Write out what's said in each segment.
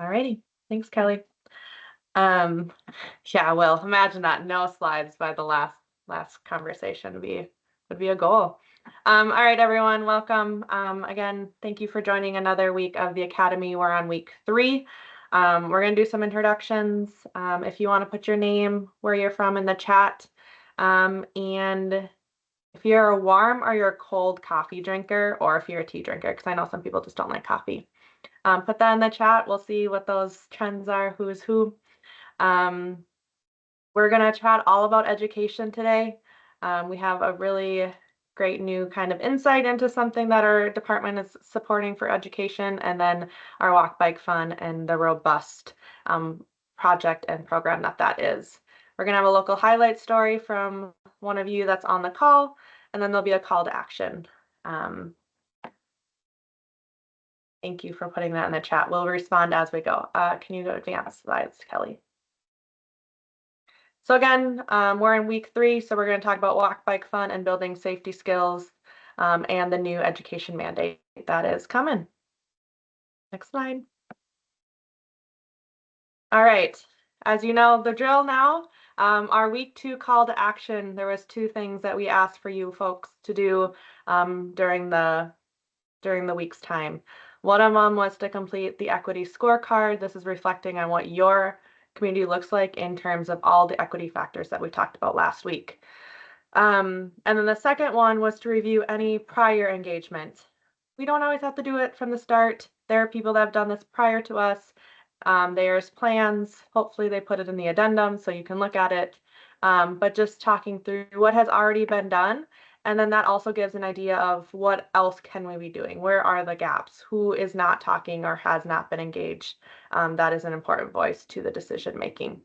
Alrighty, thanks, Kelly. Um, yeah, well, imagine that, no slides by the last conversation would be a goal. All right, everyone, welcome. Again, thank you for joining another week of the Academy. We're on week 3. We're going to do some introductions. If you want to put your name, where you're from in the chat, and if you're a warm or you're a cold coffee drinker, or if you're a tea drinker, because I know some people just don't like coffee. Put that in the chat. We'll see what those trends are, who's who. We're going to chat all about education today. We have a really great new kind of insight into something that our department is supporting for education, and then our Walk Bike Fun and the robust project and program that is. We're going to have a local highlight story from one of you that's on the call, and then there'll be a call to action. Thank you for putting that in the chat. We'll respond as we go. Can you go advance slides, Kelly? So again, we're in week 3, so we're going to talk about Walk Bike Fun and building safety skills and the new education mandate that is coming. Next slide. All right, as you know the drill now, our week 2 call to action, there was 2 things that we asked for you folks to do during the week's time. One of them was to complete the equity scorecard. This is reflecting on what your community looks like in terms of all the equity factors that we talked about last week. And then the second one was to review any prior engagement. We don't always have to do it from the start. There are people that have done this prior to us. There's plans. Hopefully they put it in the addendum so you can look at it. But just talking through what has already been done. And then that also gives an idea of what else can we be doing? Where are the gaps? Who is not talking or has not been engaged? That is an important voice to the decision making.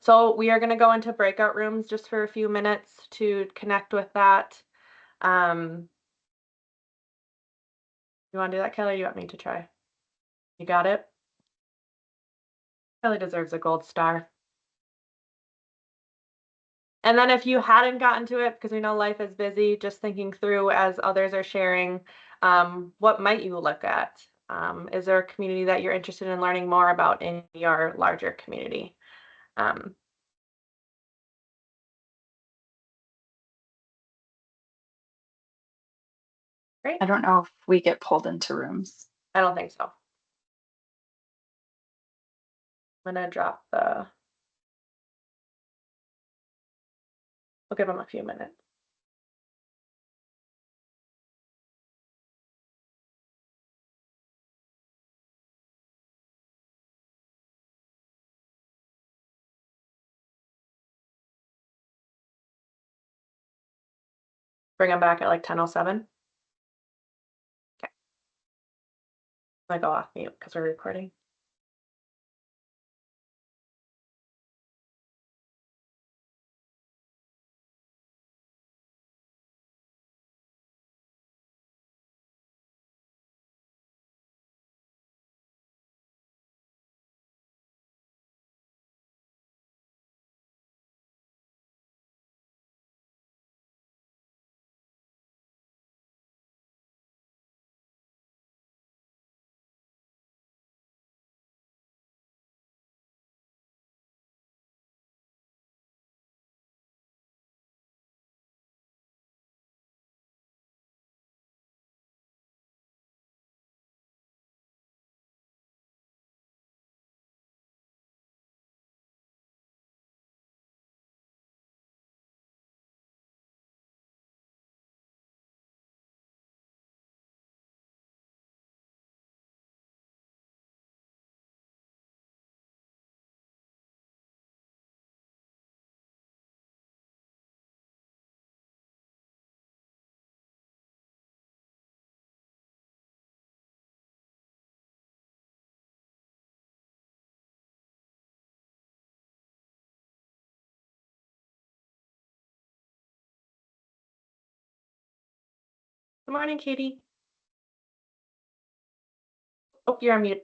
So we are going to go into breakout rooms just for a few minutes to connect with that. You want to do that, Kelly? Or you want me to try? You got it? Kelly deserves a gold star. And then if you hadn't gotten to it, because we know life is busy, just thinking through as others are sharing, what might you look at? Is there a community that you're interested in learning more about in your larger community? Great. I don't know if we get pulled into rooms. I don't think so. I'm going to drop the... We'll give them a few minutes. Bring them back at like 10:07. Okay. I'm going to go off mute because we're recording. Good morning, Katie. Oh, you're on mute.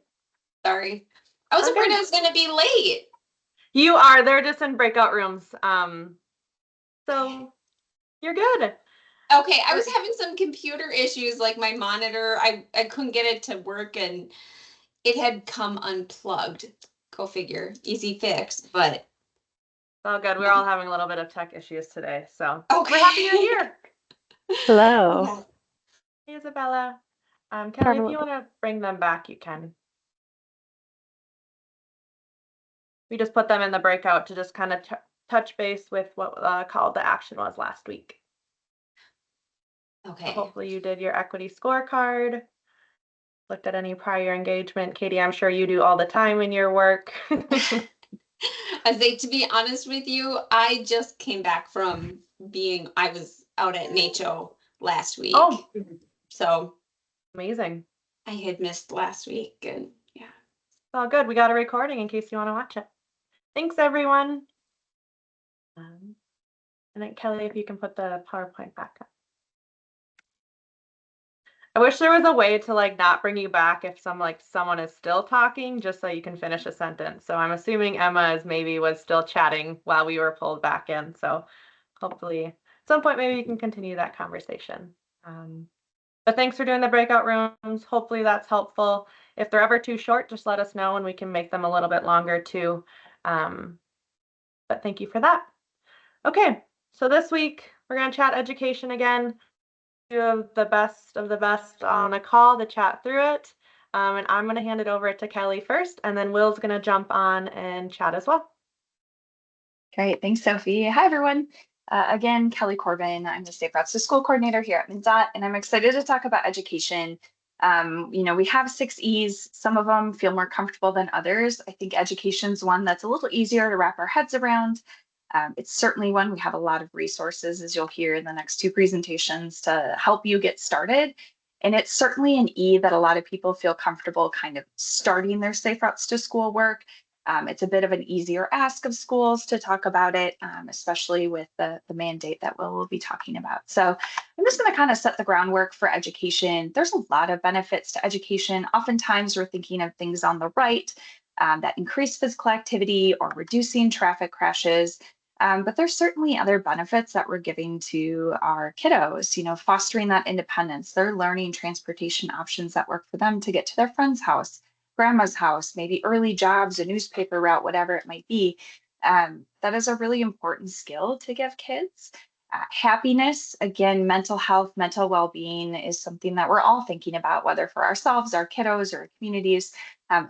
Sorry. I was afraid I was going to be late. You are. They're just in breakout rooms. So you're good. Okay, I was having some computer issues, like my monitor. I couldn't get it to work, and it had come unplugged. Go figure, easy fix, but. Oh, good. We're all having a little bit of tech issues today, so Okay. we're happy you're here. Hello. Okay. Hey, Isabella. Kelly, if you want to bring them back, you can. We just put them in the breakout to just kind of touch base with what called the action was last week. Okay. So hopefully you did your equity scorecard, looked at any prior engagement. Katie, I'm sure you do all the time in your work. I think, to be honest with you, I just came back from I was out at NACHO last week. Oh, so amazing. I had missed last week, and yeah. All good. We got a recording in case you want to watch it. Thanks, everyone. And then Kelly, if you can put the PowerPoint back up. I wish there was a way to like not bring you back if someone is still talking, just so you can finish a sentence. So I'm assuming Emma was still chatting while we were pulled back in. So hopefully at some point maybe you can continue that conversation. But thanks for doing the breakout rooms. Hopefully that's helpful. If they're ever too short, just let us know and we can make them a little bit longer too. But thank you for that. Okay, so this week we're going to chat education again. Of the best on a call to chat through it. And I'm going to hand it over to Kelly first, and then Will's going to jump on and chat as well. Great. Thanks, Sophie. Hi, everyone. Again, Kelly Corbin. I'm the Safe Routes to School Coordinator here at MnDOT, and I'm excited to talk about education. We have 6 E's. Some of them feel more comfortable than others. I think education's one that's a little easier to wrap our heads around. It's certainly one we have a lot of resources, as you'll hear in the next 2 presentations, to help you get started. And it's certainly an E that a lot of people feel comfortable kind of starting their Safe Routes to School work. It's a bit of an easier ask of schools to talk about it, especially with the mandate that we'll be talking about. So I'm just going to kind of set the groundwork for education. There's a lot of benefits to education. Oftentimes we're thinking of things on the right that increase physical activity or reducing traffic crashes. But there's certainly other benefits that we're giving to our kiddos, fostering that independence. They're learning transportation options that work for them to get to their friend's house, grandma's house, maybe early jobs, a newspaper route, whatever it might be. That is a really important skill to give kids. Happiness, again, mental health, mental well-being is something that we're all thinking about, whether for ourselves, our kiddos, or communities.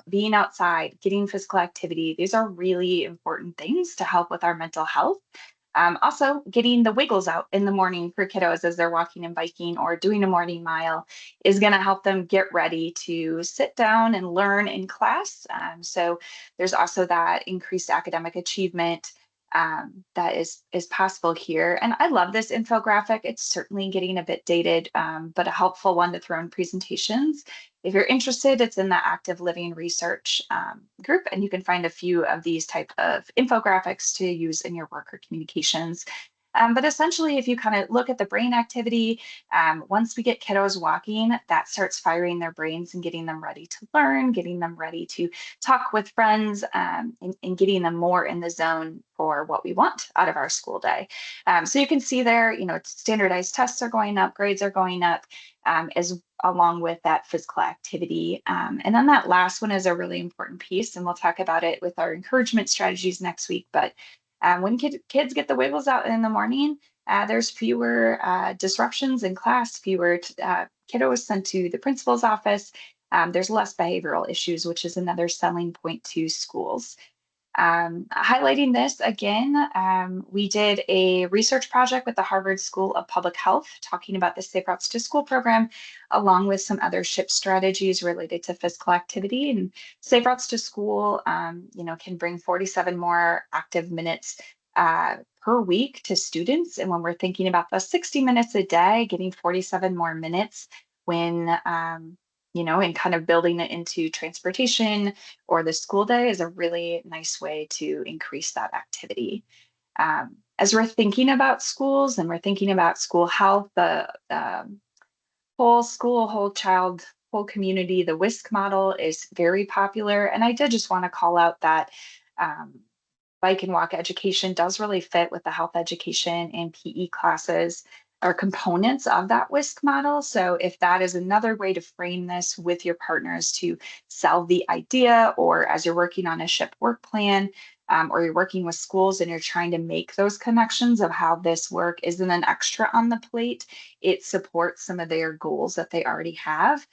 Being outside, getting physical activity, these are really important things to help with our mental health. Also, getting the wiggles out in the morning for kiddos as they're walking and biking or doing a morning mile is going to help them get ready to sit down and learn in class. So there's also that increased academic achievement that is possible here. And I love this infographic. It's certainly getting a bit dated, but a helpful one to throw in presentations. If you're interested, it's in the active living research group, and you can find a few of these type of infographics to use in your work or communications. But essentially, if you kind of look at the brain activity, once we get kiddos walking, that starts firing their brains and getting them ready to learn, getting them ready to talk with friends, and getting them more in the zone for what we want out of our school day. So you can see there, standardized tests are going up, grades are going up, as along with that physical activity. And then that last one is a really important piece, and we'll talk about it with our encouragement strategies next week. But when kids get the wiggles out in the morning, there's fewer disruptions in class, fewer kiddos sent to the principal's office. There's less behavioral issues, which is another selling point to schools. Highlighting this again, we did a research project with the Harvard School of Public Health talking about the Safe Routes to School program, along with some other SHIP strategies related to physical activity. And Safe Routes to School, can bring 47 more active minutes per week to students. And when we're thinking about the 60 minutes a day, getting 47 more minutes when and kind of building it into transportation or the school day is a really nice way to increase that activity. As we're thinking about schools and we're thinking about school health, the whole school, whole child, whole community, the WISC model is very popular. And I did just want to call out that bike and walk education does really fit with the health education and PE classes. are components of that WISC model. So if that is another way to frame this with your partners to sell the idea, or as you're working on a SHIP work plan, or you're working with schools and you're trying to make those connections of how this work isn't an extra on the plate, it supports some of their goals that they already have.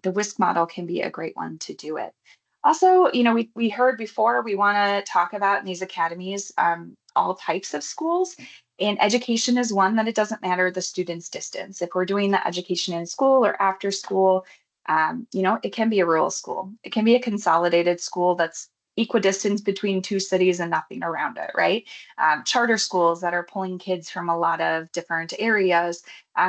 The WISC model can be a great one to do it. Also, we heard before, we want to talk about in these academies all types of schools. And education is one that it doesn't matter the student's distance. If we're doing the education in school or after school, it can be a rural school. It can be a consolidated school that's equidistant between two cities and nothing around it, right? Charter schools that are pulling kids from a lot of different areas,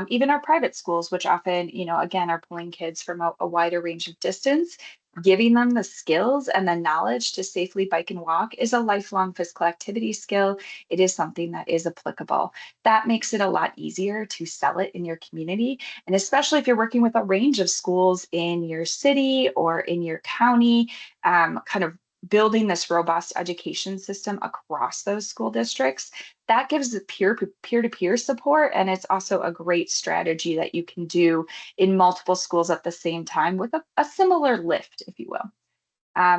even our private schools, which often, again, are pulling kids from a wider range of distance. Giving them the skills and the knowledge to safely bike and walk is a lifelong physical activity skill. It is something that is applicable. That makes it a lot easier to sell it in your community. And especially if you're working with a range of schools in your city or in your county, kind of building this robust education system across those school districts, that gives the peer-to-peer support. And it's also a great strategy that you can do in multiple schools at the same time with a similar lift, if you will.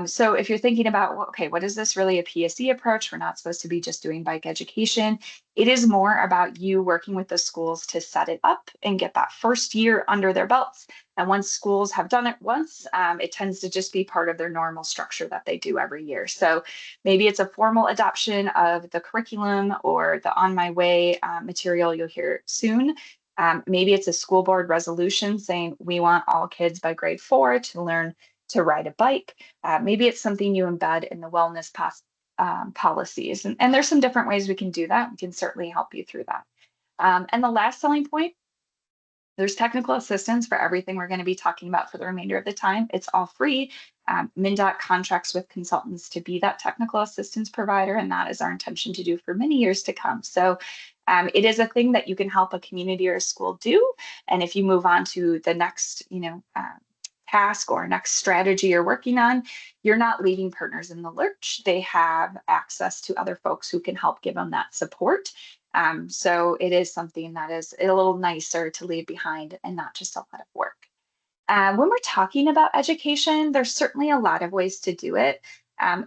So if you're thinking about, okay, what is this really a PSE approach? We're not supposed to be just doing bike education. It is more about you working with the schools to set it up and get that first year under their belts. And once schools have done it once, it tends to just be part of their normal structure that they do every year. So maybe it's a formal adoption of the curriculum or the On My Way material you'll hear soon. Maybe it's a school board resolution saying we want all kids by grade 4 to learn to ride a bike. Maybe it's something you embed in the wellness policies. And there's some different ways we can do that. We can certainly help you through that. And the last selling point, there's technical assistance for everything we're going to be talking about for the remainder of the time. It's all free. MnDOT contracts with consultants to be that technical assistance provider, and that is our intention to do for many years to come. So it is a thing that you can help a community or a school do. And if you move on to the next, task or next strategy you're working on, you're not leaving partners in the lurch. They have access to other folks who can help give them that support. So it is something that is a little nicer to leave behind and not just a lot of work. When we're talking about education, there's certainly a lot of ways to do it.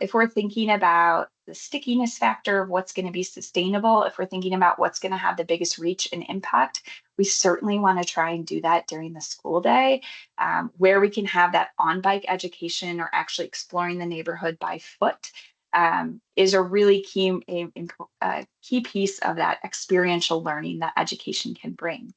If we're thinking about the stickiness factor of what's going to be sustainable, if we're thinking about what's going to have the biggest reach and impact, we certainly want to try and do that during the school day, where we can have that on-bike education or actually exploring the neighborhood by foot. Is a really key piece of that experiential learning that education can bring.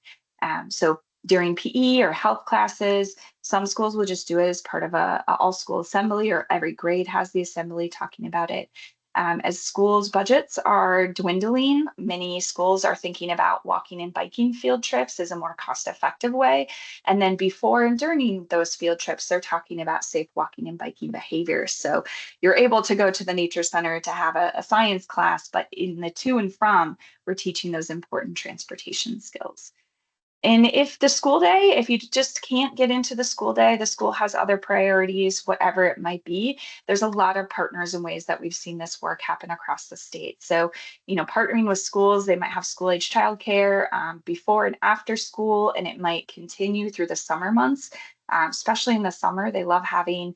So during PE or health classes, some schools will just do it as part of a all school assembly, or every grade has the assembly talking about it. As schools' budgets are dwindling, many schools are thinking about walking and biking field trips as a more cost-effective way. And then before and during those field trips, they're talking about safe walking and biking behaviors. So you're able to go to the nature center to have a science class, but in the to and from, we're teaching those important transportation skills. And if the school day, if you just can't get into the school day, the school has other priorities, whatever it might be, there's a lot of partners and ways that we've seen this work happen across the state. So, partnering with schools, they might have school-age childcare before and after school, and it might continue through the summer months. Especially in the summer, they love having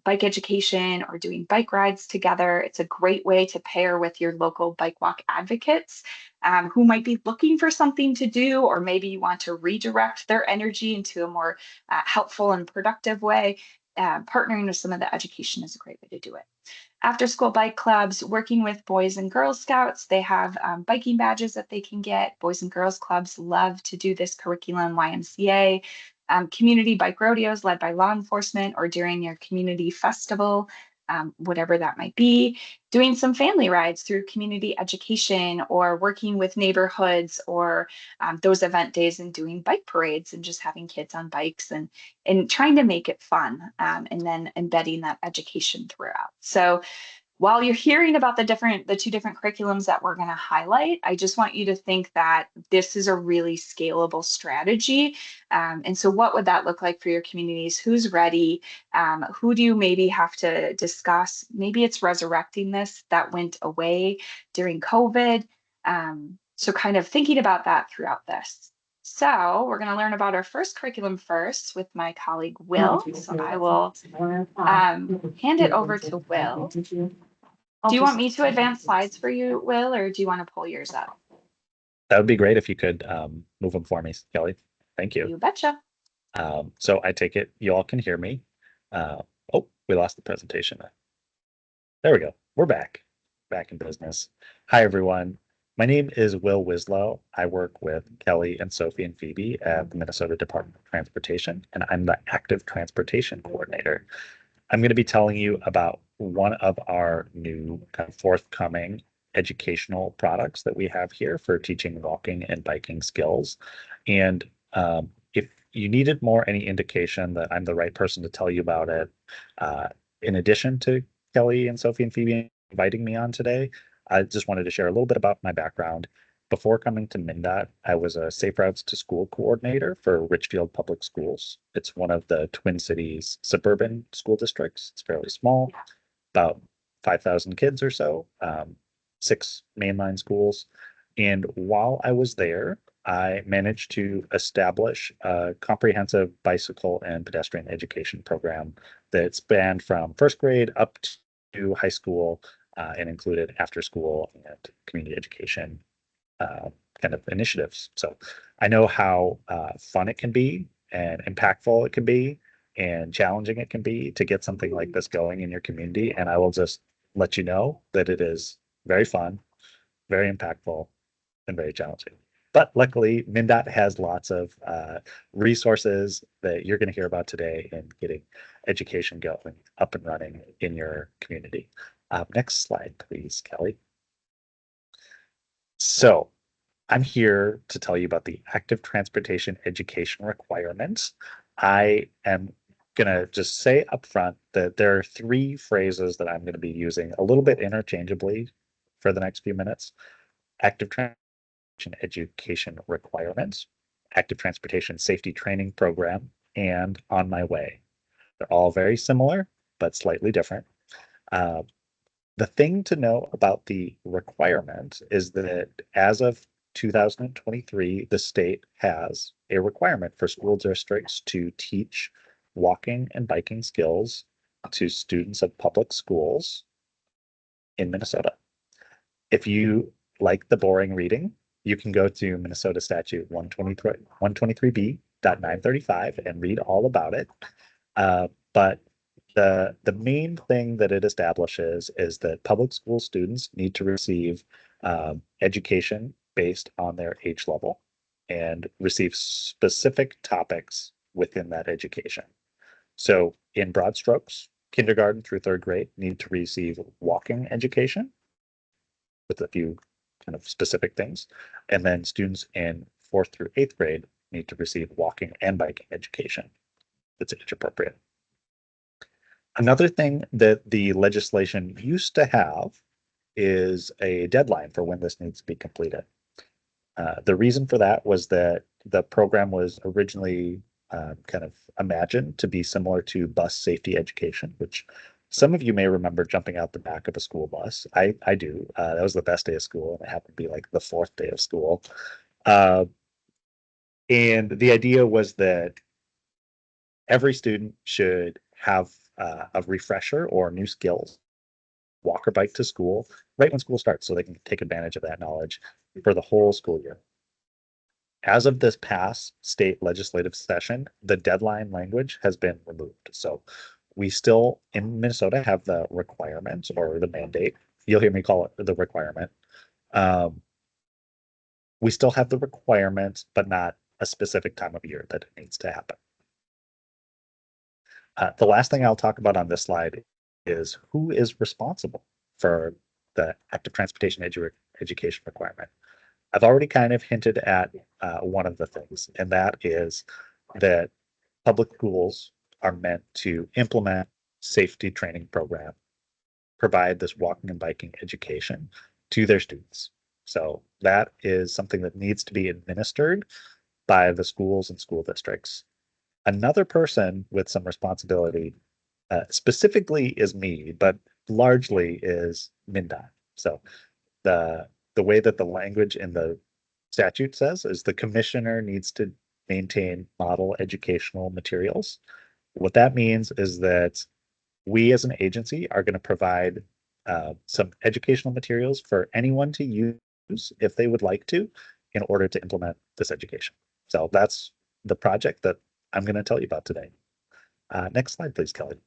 bike education or doing bike rides together. It's a great way to pair with your local bike walk advocates who might be looking for something to do, or maybe you want to redirect their energy into a more helpful and productive way. Partnering with some of the education is a great way to do it. After school bike clubs, working with Boys and Girls Scouts, they have biking badges that they can get. Boys and Girls Clubs love to do this curriculum, YMCA. Community bike rodeos led by law enforcement or during your community festival, whatever that might be. Doing some family rides through community education, or working with neighborhoods or those event days and doing bike parades and just having kids on bikes and trying to make it fun, and then embedding that education throughout. So while you're hearing about the two different curriculums that we're going to highlight, I just want you to think that this is a really scalable strategy. And so what would that look like for your communities? Who's ready? Who do you maybe have to discuss? Maybe it's resurrecting this that went away during COVID. So kind of thinking about that throughout this. So we're going to learn about our first curriculum first with my colleague Will. So I will hand it over to Will. Do you want me to advance slides for you, Will, or do you want to pull yours up? That would be great if you could move them for me, Kelly. Thank you. You betcha. So I take it you all can hear me. Oh, we lost the presentation. There we go. We're back in business. Hi, everyone. My name is Will Wislow. I work with Kelly and Sophie and Phoebe at the Minnesota Department of Transportation, and I'm the Active Transportation Coordinator. I'm going to be telling you about one of our new kind of forthcoming educational products that we have here for teaching walking and biking skills. And if you needed any indication that I'm the right person to tell you about it, in addition to Kelly and Sophie and Phoebe inviting me on today, I just wanted to share a little bit about my background. Before coming to MnDOT, I was a Safe Routes to School coordinator for Richfield Public Schools. It's one of the Twin Cities suburban school districts. It's fairly small, about 5,000 kids or so, 6 mainline schools. And while I was there, I managed to establish a comprehensive bicycle and pedestrian education program that spanned from first grade up to high school and included after school and community education kind of initiatives. So I know how fun it can be and impactful it can be and challenging it can be to get something like this going in your community. And I will just let you know that it is very fun, very impactful, and very challenging. But luckily, MnDOT has lots of resources that you're going to hear about today in getting education going, up and running in your community. Next slide, please, Kelly. So I'm here to tell you about the active transportation education requirements. I am going to just say up front that there are 3 phrases that I'm going to be using a little bit interchangeably for the next few minutes. Active transportation education requirements, active transportation safety training program, and on my way. They're all very similar, but slightly different. The thing to know about the requirement is that as of 2023, the state has a requirement for school districts to teach walking and biking skills to students of public schools in Minnesota. If you like the boring reading, you can go to Minnesota Statute 123B.935 and read all about it. But the main thing that it establishes is that public school students need to receive education based on their age level and receive specific topics within that education. So in broad strokes, kindergarten through 3rd grade need to receive walking education with a few kind of specific things. And then students in 4th through 8th grade need to receive walking and biking education that's age appropriate. Another thing that the legislation used to have is a deadline for when this needs to be completed. The reason for that was that the program was originally kind of imagined to be similar to bus safety education, which some of you may remember jumping out the back of a school bus. I do. That was the best day of school, and it happened to be like the 4th day of school. And the idea was that every student should have a refresher or new skills, walk or bike to school right when school starts, so they can take advantage of that knowledge for the whole school year. As of this past state legislative session, the deadline language has been removed. So we still in Minnesota have the requirement or the mandate. You'll hear me call it the requirement. We still have the requirement, but not a specific time of year that it needs to happen. The last thing I'll talk about on this slide is who is responsible for the active transportation education requirement. I've already kind of hinted at one of the things, and that is that public schools are meant to implement safety training program, provide this walking and biking education to their students. So that is something that needs to be administered by the schools and school districts. Another person with some responsibility specifically is me, but largely is MnDOT. So the way that the language in the statute says is the commissioner needs to maintain model educational materials. What that means is that we as an agency are going to provide some educational materials for anyone to use if they would like to in order to implement this education. So that's the project that I'm going to tell you about today. Next slide, please, Kelly.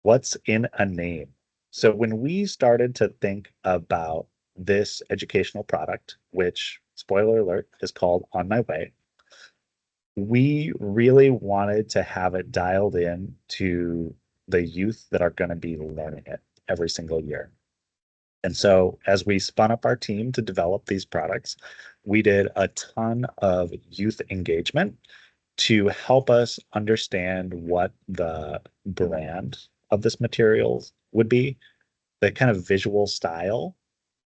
What's in a name? So when we started to think about this educational product, which, spoiler alert, is called On My Way, we really wanted to have it dialed in to the youth that are going to be learning it every single year. And so as we spun up our team to develop these products, we did a ton of youth engagement to help us understand what the brand of this material would be, the kind of visual style,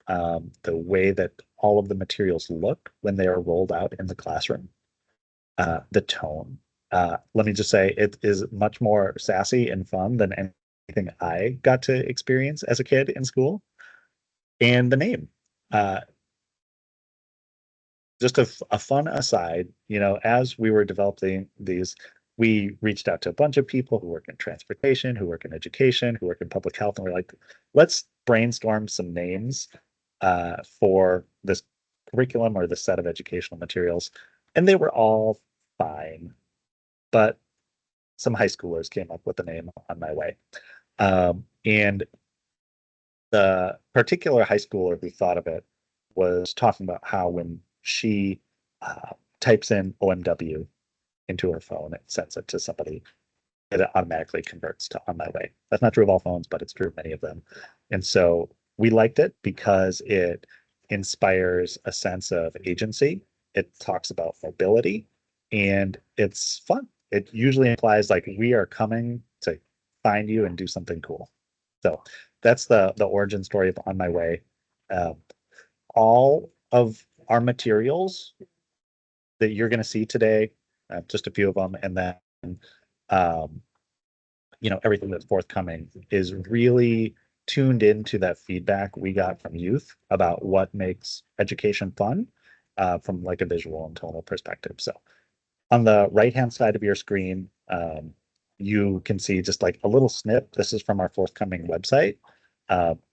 the way that all of the materials look when they are rolled out in the classroom, the tone. Let me just say it is much more sassy and fun than anything I got to experience as a kid in school. And the name. Just a fun aside, as we were developing these, we reached out to a bunch of people who work in transportation, who work in education, who work in public health, and we're like, let's brainstorm some names for this curriculum or the set of educational materials. And they were all fine, but some high schoolers came up with the name On My Way. And the particular high schooler who thought of it was talking about how when she types in OMW into her phone, it sends it to somebody, it automatically converts to On My Way. That's not true of all phones, but it's true of many of them. And so we liked it because it inspires a sense of agency. It talks about mobility and it's fun. It usually implies like we are coming to find you and do something cool. So that's the origin story of On My Way. All of our materials that you're going to see today, just a few of them, and then everything that's forthcoming is really tuned into that feedback we got from youth about what makes education fun from like a visual and tonal perspective. So on the right-hand side of your screen, you can see just like a little snip. This is from our forthcoming website.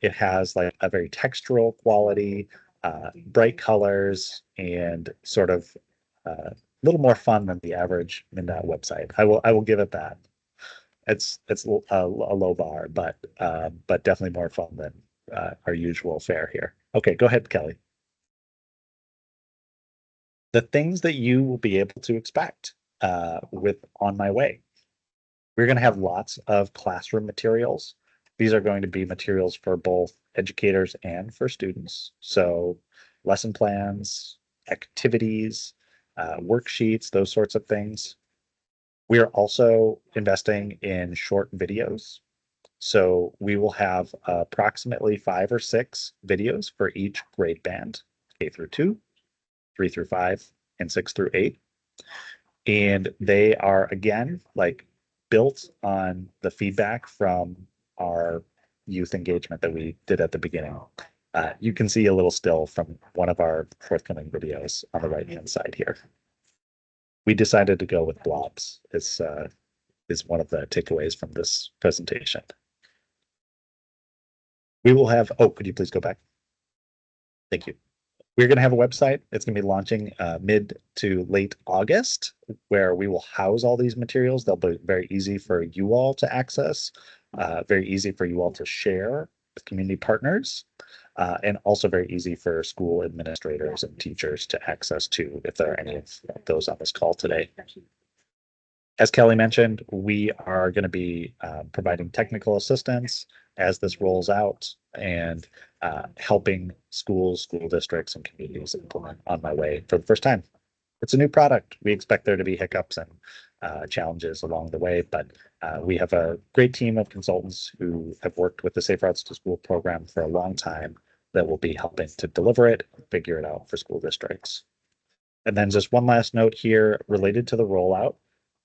It has like a very textural quality, bright colors, and sort of a little more fun than the average MnDOT website. I will give it that. It's a low bar, but definitely more fun than our usual fare here. Okay, go ahead, Kelly. The things that you will be able to expect with On My Way. We're going to have lots of classroom materials. These are going to be materials for both educators and for students. So lesson plans, activities, worksheets, those sorts of things. We are also investing in short videos. So we will have approximately 5 or 6 videos for each grade band, K through 2, 3 through 5, and 6 through 8. And they are, again, like built on the feedback from our youth engagement that we did at the beginning. You can see a little still from one of our forthcoming videos on the right-hand side here. We decided to go with blobs is one of the takeaways from this presentation. We will have, could you please go back? Thank you. We're going to have a website. It's going to be launching mid to late August, where we will house all these materials. They'll be very easy for you all to access, very easy for you all to share with community partners, and also very easy for school administrators and teachers to access too, if there are any of those on this call today. As Kelly mentioned, we are going to be providing technical assistance as this rolls out and helping schools, school districts, and communities implement On My Way for the first time. It's a new product. We expect there to be hiccups and challenges along the way, but we have a great team of consultants who have worked with the Safe Routes to School program for a long time that will be helping to deliver it, figure it out for school districts. And then just one last note here related to the rollout.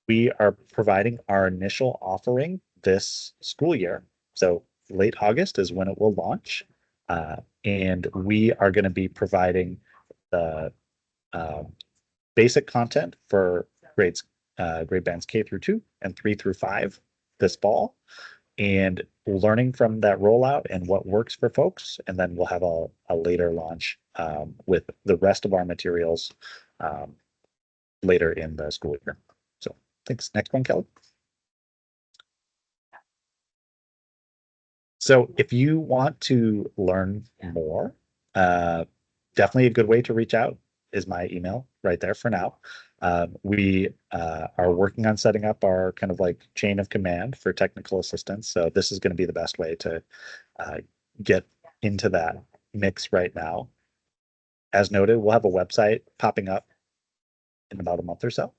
We are providing our initial offering this school year. So late August is when it will launch. And we are going to be providing the basic content for grade bands K through 2 and 3 through 5 this fall, and learning from that rollout and what works for folks. And then we'll have a later launch with the rest of our materials later in the school year. So thanks. Next one, Kelly. So if you want to learn more, definitely a good way to reach out is my email right there for now. We are working on setting up our kind of like chain of command for technical assistance. So this is going to be the best way to get into that mix right now. As noted, we'll have a website popping up in about a month or so.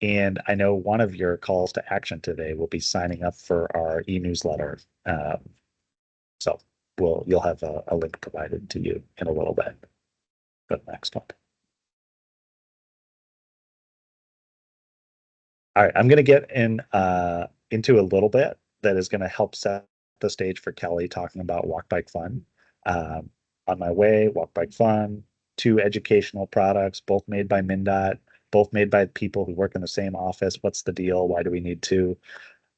And I know one of your calls to action today will be signing up for our e-newsletter. So you'll have a link provided to you in a little bit. Go to the next one. All right, I'm going to get into a little bit that is going to help set the stage for Kelly talking about Walk Bike Fun. On my way, Walk Bike Fun, 2 educational products, both made by MnDOT, both made by people who work in the same office. What's the deal? Why do we need 2?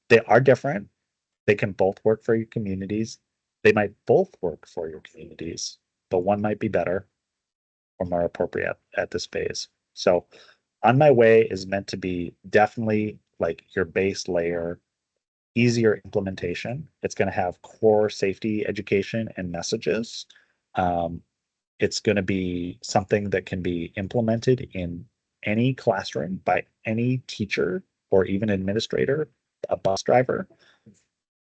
They are different. They can both work for your communities. They might both work for your communities, but one might be better or more appropriate at this phase. So On My Way is meant to be definitely like your base layer, easier implementation. It's going to have core safety education and messages. It's going to be something that can be implemented in any classroom by any teacher or even administrator, a bus driver,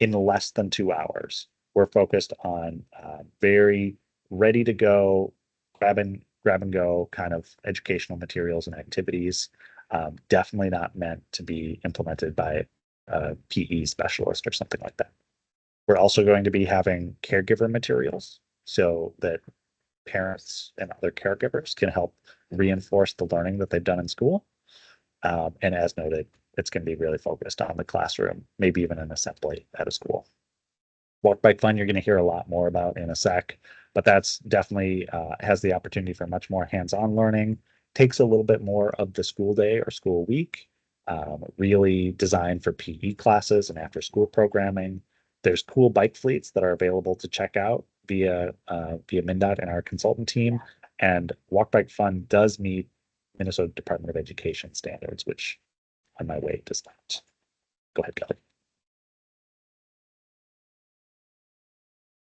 in less than 2 hours. We're focused on very ready to go, grab and go kind of educational materials and activities. Definitely not meant to be implemented by a PE specialist or something like that. We're also going to be having caregiver materials so that parents and other caregivers can help reinforce the learning that they've done in school. And as noted, it's going to be really focused on the classroom, maybe even an assembly at a school. Walk Bike Fun, you're going to hear a lot more about in a sec, but that's definitely has the opportunity for much more hands-on learning, takes a little bit more of the school day or school week, really designed for PE classes and after school programming. There's cool bike fleets that are available to check out via MnDOT and our consultant team. And Walk Bike Fun does meet Minnesota Department of Education standards, which On My Way does not. Go ahead, Kelly.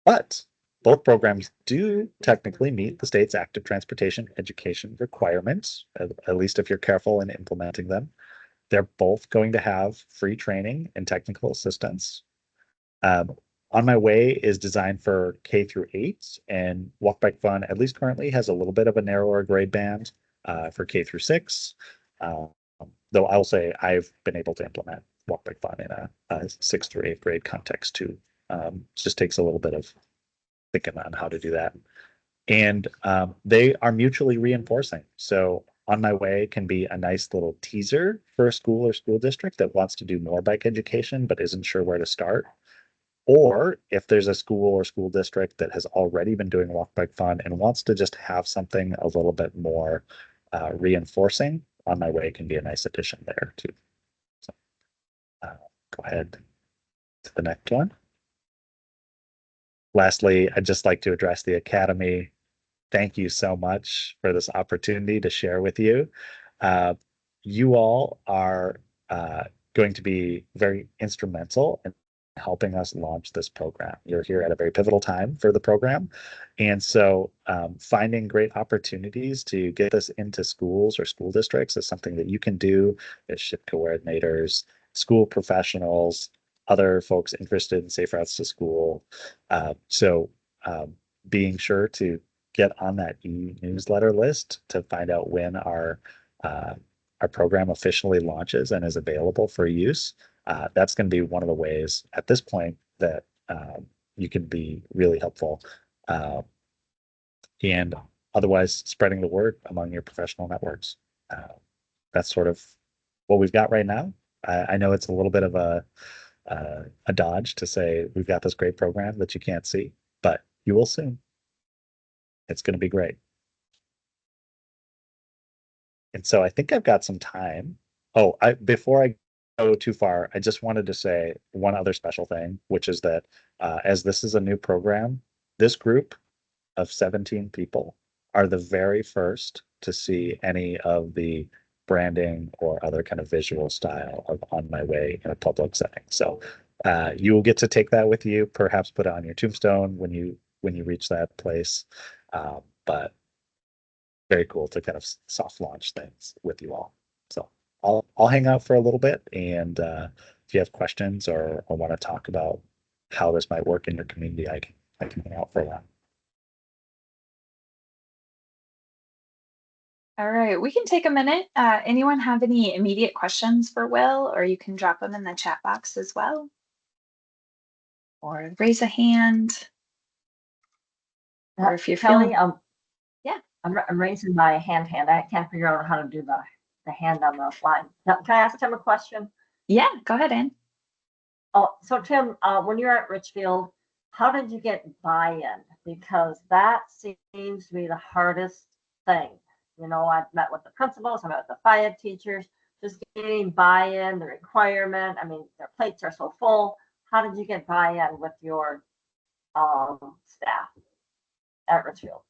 But both programs do technically meet the state's active transportation education requirements, at least if you're careful in implementing them. They're both going to have free training and technical assistance. On My Way is designed for K through 8, and Walk Bike Fun, at least currently, has a little bit of a narrower grade band for K through 6. Though I'll say I've been able to implement Walk Bike Fun in a 6th through 8th grade context too. It just takes a little bit of thinking on how to do that. And they are mutually reinforcing. So On My Way can be a nice little teaser for a school or school district that wants to do more bike education but isn't sure where to start. Or if there's a school or school district that has already been doing Walk Bike Fun and wants to just have something a little bit more reinforcing, On My Way can be a nice addition there too. So go ahead to the next one. Lastly, I'd just like to address the Academy. Thank you so much for this opportunity to share with you. You all are going to be very instrumental in helping us launch this program. You're here at a very pivotal time for the program. And so finding great opportunities to get this into schools or school districts is something that you can do as SHIP coordinators, school professionals, other folks interested in safe routes to school. So being sure to get on that e-newsletter list to find out when our program officially launches and is available for use. That's going to be one of the ways at this point that you can be really helpful. And otherwise spreading the word among your professional networks. That's sort of what we've got right now. I know it's a little bit of a dodge to say we've got this great program that you can't see, but You will soon. It's going to be great. And so I think I've got some time. Oh, before I go too far, I just wanted to say one other special thing, which is that as this is a new program, this group of 17 people are the very first to see any of the branding or other kind of visual style of On My Way in a public setting. So you will get to take that with you, perhaps put it on your tombstone when you reach that place. But very cool to kind of soft launch things with you all. So I'll hang out for a little bit, and if you have questions or want to talk about how this might work in your community, I can hang out for that. All right, we can take a minute. Anyone have any immediate questions for Will, or you can drop them in the chat box as well, or raise a hand. Or if you're Kelly, feeling, I'm raising my hand. I can't figure out how to do the hand on the line. Now, can I ask Tim a question? yeah, go ahead, Ann. Oh, so Tim, when you're at Richfield, how did you get buy-in? Because that seems to be the hardest thing. You know, I've met with the principals, I met with the FIAD teachers, just getting buy-in, the requirement. I mean, their plates are so full. How did you get buy-in with your staff at Richfield?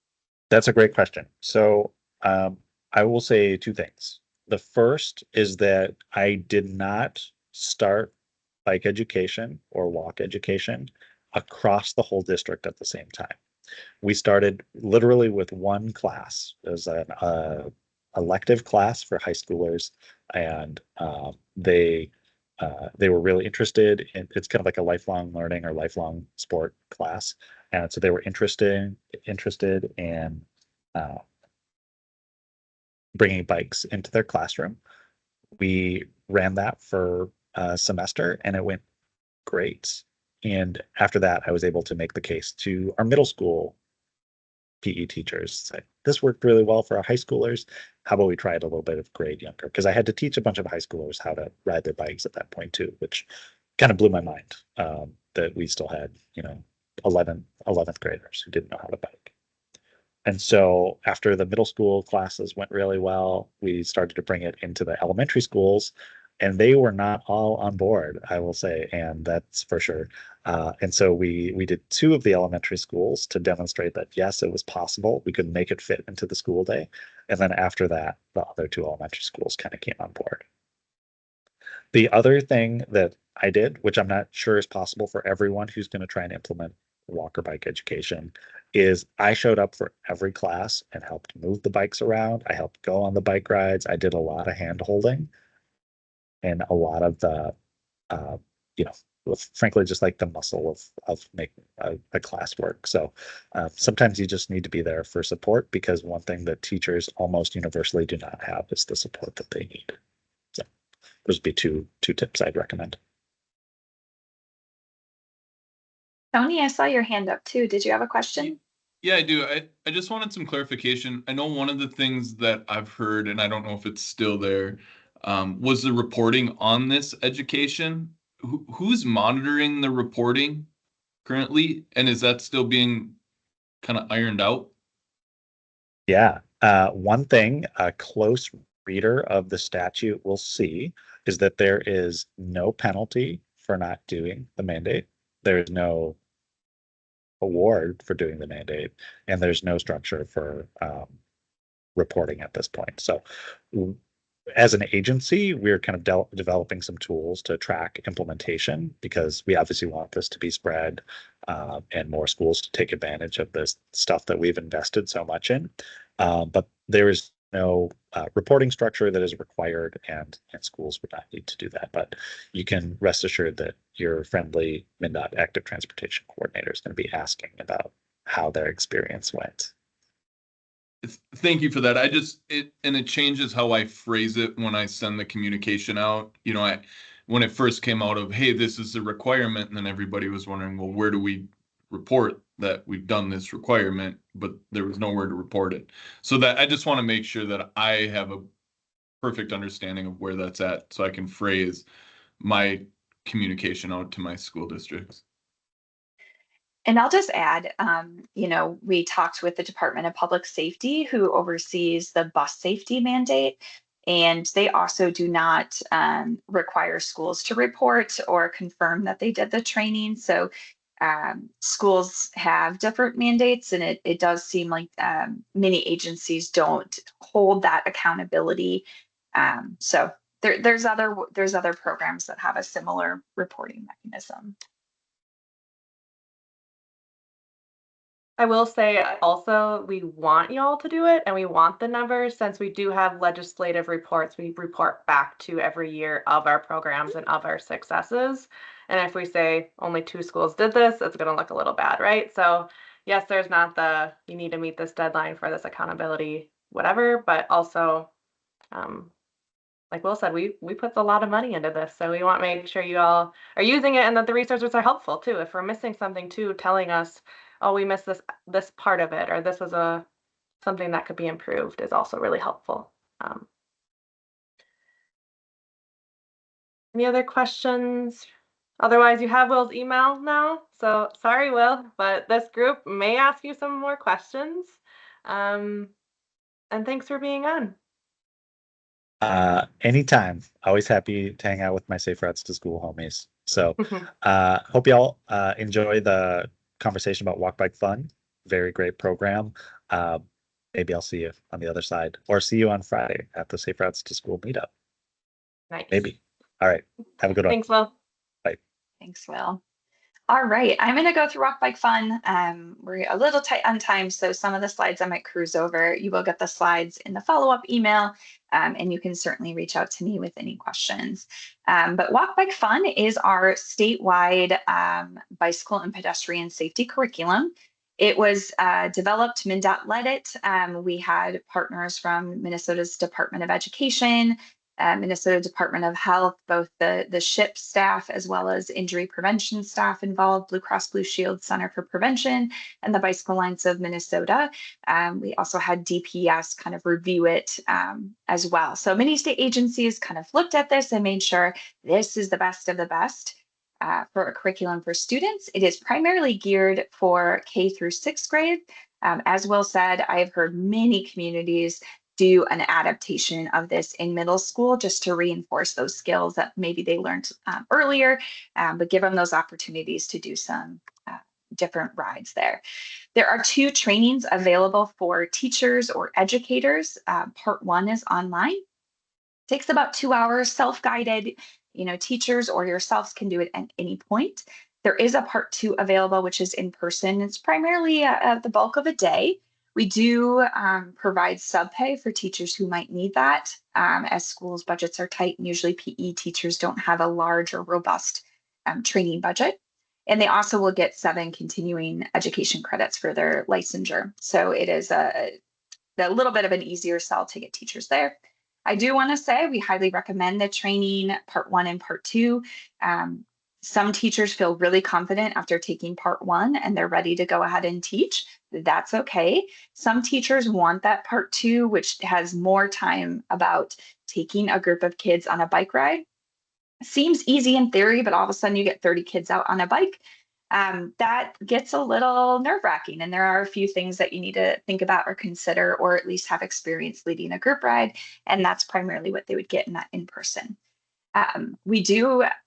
That's a great question. So I will say two things. The first is that I did not start bike education or walk education across the whole district at the same time. We started literally with one class. It was an elective class for high schoolers, and they were really interested in, it's kind of like a lifelong learning or lifelong sport class, and so they were interested in bringing bikes into their classroom. We ran that for a semester, and it went great. And after that, I was able to make the case to our middle school PE teachers. Say, this worked really well for our high schoolers. How about we try it a little bit of grade younger? Because I had to teach a bunch of high schoolers how to ride their bikes at that point too, which kind of blew my mind that we still had, 11th graders who didn't know how to bike. And so after the middle school classes went really well, we started to bring it into the elementary schools, and they were not all on board, I will say, and that's for sure. And so we did 2 of the elementary schools to demonstrate that, yes, it was possible. We could make it fit into the school day. And then after that, the other 2 elementary schools kind of came on board. The other thing that I did, which I'm not sure is possible for everyone who's going to try and implement walk or bike education, is I showed up for every class and helped move the bikes around. I helped go on the bike rides. I did a lot of hand holding and a lot of the, frankly, just like the muscle of making a class work. So sometimes you just need to be there for support, because one thing that teachers almost universally do not have is the support that they need. So those would be two tips I'd recommend. Tony, I saw your hand up too. Did you have a question? Yeah, I do. I just wanted some clarification. I know one of the things that I've heard, and I don't know if it's still there, was the reporting on this education. Who's monitoring the reporting currently? And is that still being kind of ironed out? Yeah. One thing a close reader of the statute will see is that there is no penalty for not doing the mandate. There is no award for doing the mandate, and there's no structure for reporting at this point. So as an agency, we're kind of developing some tools to track implementation, because we obviously want this to be spread and more schools to take advantage of this stuff that we've invested so much in. But there is no reporting structure that is required, and schools would not need to do that. But you can rest assured that your friendly MnDOT active transportation coordinator is going to be asking about how their experience went. Thank you for that. It changes how I phrase it when I send the communication out. When it first came out of, hey, this is a requirement, and then everybody was wondering, well, where do we report that we've done this requirement? But there was nowhere to report it. So that I just want to make sure that I have a perfect understanding of where that's at, so I can phrase my communication out to my school districts. And I'll just add, we talked with the Department of Public Safety, who oversees the bus safety mandate, and they also do not require schools to report or confirm that they did the training. So schools have different mandates, and it does seem like many agencies don't hold that accountability. So there's other programs that have a similar reporting mechanism. I will say also, we want y'all to do it and we want the numbers since we do have legislative reports. We report back to every year of our programs and of our successes. And if we say only 2 schools did this, it's going to look a little bad, right? So yes, there's not you need to meet this deadline for this accountability, whatever, but also, like Will said, we put a lot of money into this. So we want to make sure you all are using it and that the resources are helpful too. If we're missing something too, telling us, oh, we missed this part of it, or this was something that could be improved is also really helpful. Any other questions? Otherwise, you have Will's email now. So sorry, Will, but this group may ask you some more questions. And thanks for being on. Anytime. Always happy to hang out with my Safe Routes to School homies. So hope y'all enjoy the conversation about Walk Bike Fun. Very great program. Maybe I'll see you on the other side or see you on Friday at the Safe Routes to School meetup. Nice. Maybe. All right. Have a good one. Thanks, Will. Bye. Thanks, Will. All right, I'm going to go through Walk Bike Fun. We're a little tight on time, so some of the slides I might cruise over. You will get the slides in the follow-up email, and you can certainly reach out to me with any questions. But Walk Bike Fun is our statewide bicycle and pedestrian safety curriculum. It was developed, MnDOT led it. We had partners from Minnesota's Department of Education, Minnesota Department of Health, both the SHIP staff as well as injury prevention staff involved, Blue Cross Blue Shield Center for Prevention, and the Bicycle Alliance of Minnesota. We also had DPS kind of review it as well. So many state agencies kind of looked at this and made sure this is the best of the best for a curriculum for students. It is primarily geared for K through 6th grade. As Will said, I've heard many communities do an adaptation of this in middle school just to reinforce those skills that maybe they learned earlier, but give them those opportunities to do some different rides there. There are 2 trainings available for teachers or educators. Part 1 is online. It takes about 2 hours, self-guided. Teachers or yourselves can do it at any point. There is a part 2 available, which is in person. It's primarily the bulk of a day. We do provide subpay for teachers who might need that, as schools' budgets are tight, and usually PE teachers don't have a large or robust training budget. And they also will get 7 continuing education credits for their licensure. So it is a little bit of an easier sell to get teachers there. I do want to say we highly recommend the training part 1 and part 2. Some teachers feel really confident after taking part 1 and they're ready to go ahead and teach. That's okay. Some teachers want that part 2, which has more time about taking a group of kids on a bike ride. Seems easy in theory, but all of a sudden you get 30 kids out on a bike. That gets a little nerve-wracking, and there are a few things that you need to think about or consider, or at least have experience leading a group ride, and that's primarily what they would get in that in-person. We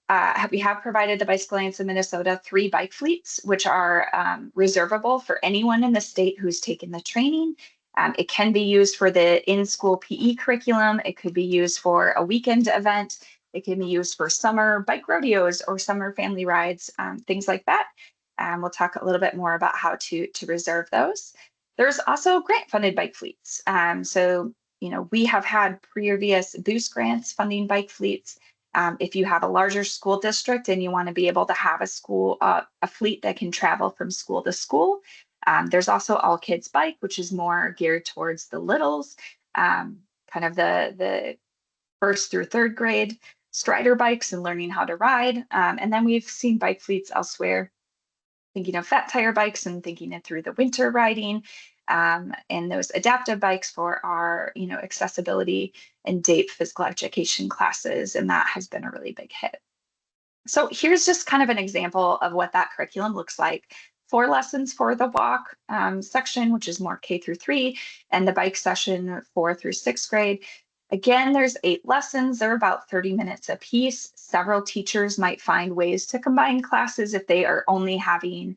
have provided the Bicycle Alliance of Minnesota 3 bike fleets, which are reservable for anyone in the state who's taken the training. It can be used for the in-school PE curriculum. It could be used for a weekend event. It can be used for summer bike rodeos or summer family rides, things like that. We'll talk a little bit more about how to reserve those. There's also grant-funded bike fleets. So we have had previous boost grants funding bike fleets. If you have a larger school district and you want to be able to have a fleet that can travel from school to school, there's also All Kids Bike, which is more geared towards the littles, kind of the 1st through 3rd grade strider bikes and learning how to ride. And then we've seen bike fleets elsewhere, thinking of fat tire bikes and thinking it through the winter riding. And those adaptive bikes for our, accessibility and DAPE physical education classes, and that has been a really big hit. So here's just kind of an example of what that curriculum looks like 4 lessons for the walk section, which is more K through 3, and the bike session 4 through 6th grade. Again, there's 8 lessons. They're about 30 minutes a piece. Several teachers might find ways to combine classes if they are only having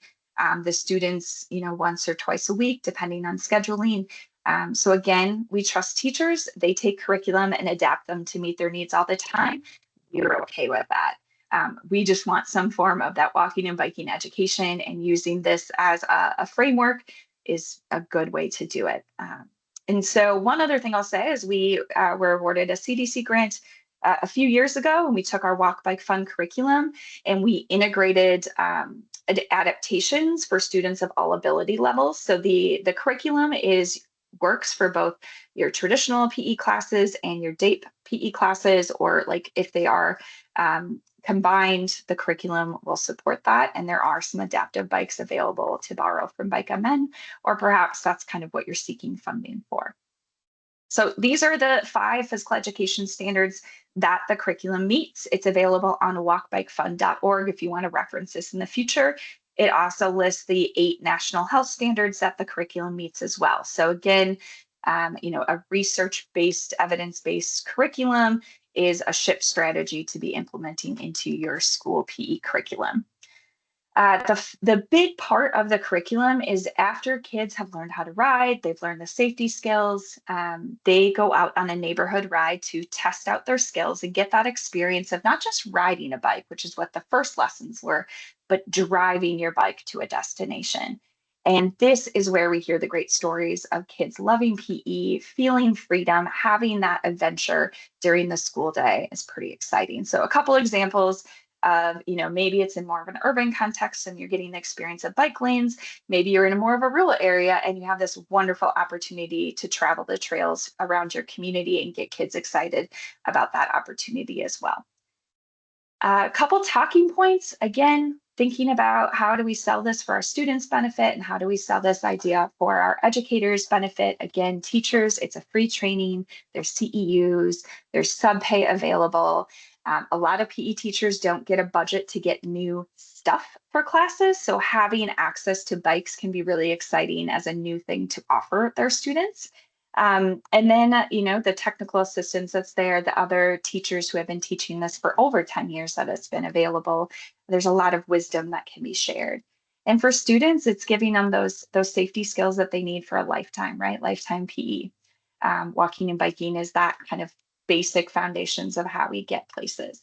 the students, once or twice a week, depending on scheduling. So again, we trust teachers. They take curriculum and adapt them to meet their needs all the time. We're okay with that. We just want some form of that walking and biking education, and using this as a framework is a good way to do it. And so one other thing I'll say is we were awarded a CDC grant a few years ago, and we took our Walk Bike Fun curriculum and we integrated adaptations for students of all ability levels. So the curriculum works for both your traditional PE classes and your DAPE PE classes, or like if they are combined, the curriculum will support that. And there are some adaptive bikes available to borrow from Bike MN, or perhaps that's kind of what you're seeking funding for. So these are the 5 physical education standards that the curriculum meets. It's available on walkbikefun.org if you want to reference this in the future. It also lists the 8 national health standards that the curriculum meets as well. So again, a research-based, evidence-based curriculum is a SHIP strategy to be implementing into your school PE curriculum. The big part of the curriculum is after kids have learned how to ride, they've learned the safety skills, they go out on a neighborhood ride to test out their skills and get that experience of not just riding a bike, which is what the first lessons were, but driving your bike to a destination. And this is where we hear the great stories of kids loving PE, feeling freedom, having that adventure during the school day is pretty exciting. So a couple examples of, maybe it's in more of an urban context and you're getting the experience of bike lanes. Maybe you're in a more of a rural area and you have this wonderful opportunity to travel the trails around your community and get kids excited about that opportunity as well. A couple talking points, again, thinking about how do we sell this for our students' benefit and how do we sell this idea for our educators' benefit. Again, teachers, it's a free training, there's CEUs, there's sub-pay available. A lot of PE teachers don't get a budget to get new stuff for classes, so having access to bikes can be really exciting as a new thing to offer their students. And then, the technical assistance that's there, the other teachers who have been teaching this for over 10 years that it's been available, there's a lot of wisdom that can be shared. And for students, it's giving them those safety skills that they need for a lifetime, right? Lifetime PE. Walking and biking is that kind of basic foundations of how we get places.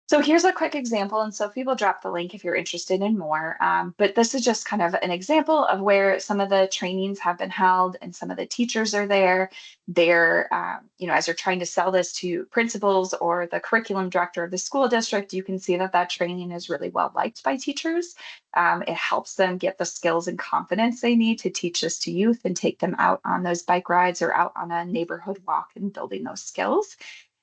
So here's a quick example, and Sophie will drop the link if you're interested in more, but this is just kind of an example of where some of the trainings have been held and some of the teachers are there. They're, as you're trying to sell this to principals or the curriculum director of the school district, you can see that that training is really well liked by teachers. It helps them get the skills and confidence they need to teach this to youth and take them out on those bike rides or out on a neighborhood walk and building those skills.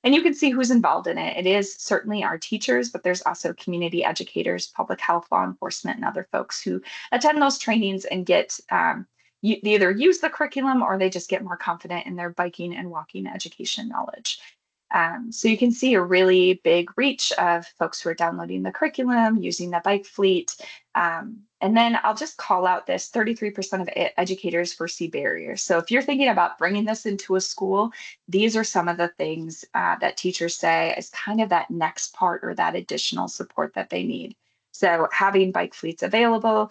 And you can see who's involved in it. It is certainly our teachers, but there's also community educators, public health, law enforcement, and other folks who attend those trainings and get they either use the curriculum or they just get more confident in their biking and walking education knowledge. So you can see a really big reach of folks who are downloading the curriculum, using the bike fleet. And then I'll just call out this 33% of educators foresee barriers. So if you're thinking about bringing this into a school, these are some of the things that teachers say is kind of that next part or that additional support that they need. So having bike fleets available,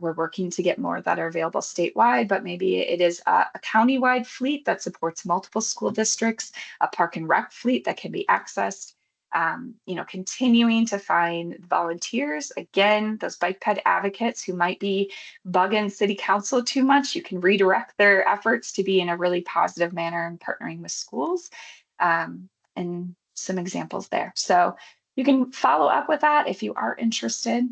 we're working to get more that are available statewide, but maybe it is a county-wide fleet that supports multiple school districts, a park and rec fleet that can be accessed. Continuing to find volunteers, again, those bike ped advocates who might be bugging city council too much, you can redirect their efforts to be in a really positive manner and partnering with schools, and some examples there. So you can follow up with that if you are interested.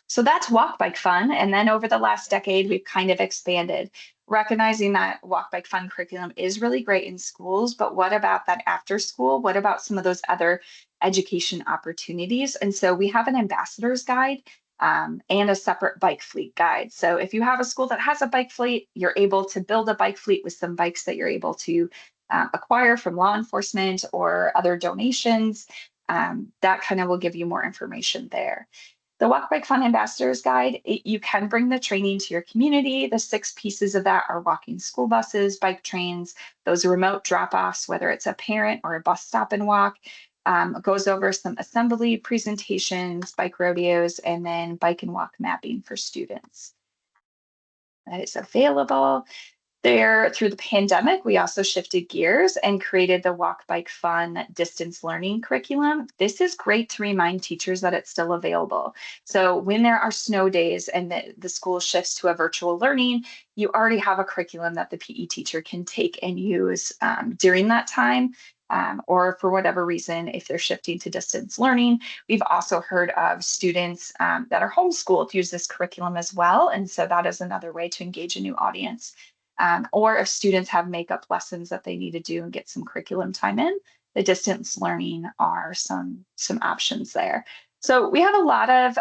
So that's Walk Bike Fun. And then over the last decade, we've kind of expanded, recognizing that Walk Bike Fun curriculum is really great in schools, but what about that after school? What about some of those other education opportunities? And so we have an ambassador's guide and a separate bike fleet guide. So if you have a school that has a bike fleet, you're able to build a bike fleet with some bikes that you're able to acquire from law enforcement or other donations. That kind of will give you more information there. The Walk Bike Fun Ambassadors Guide, you can bring the training to your community. The 6 pieces of that are walking school buses, bike trains, those remote drop-offs, whether it's a parent or a bus stop and walk. Goes over some assembly presentations, bike rodeos, and then bike and walk mapping for students. That is available. There, through the pandemic, we also shifted gears and created the Walk Bike Fun distance learning curriculum. This is great to remind teachers that it's still available. So when there are snow days and the school shifts to a virtual learning, you already have a curriculum that the PE teacher can take and use during that time. Or for whatever reason, if they're shifting to distance learning. We've also heard of students that are homeschooled use this curriculum as well. And so that is another way to engage a new audience. Or if students have makeup lessons that they need to do and get some curriculum time in, the distance learning are some options there. So we have a lot of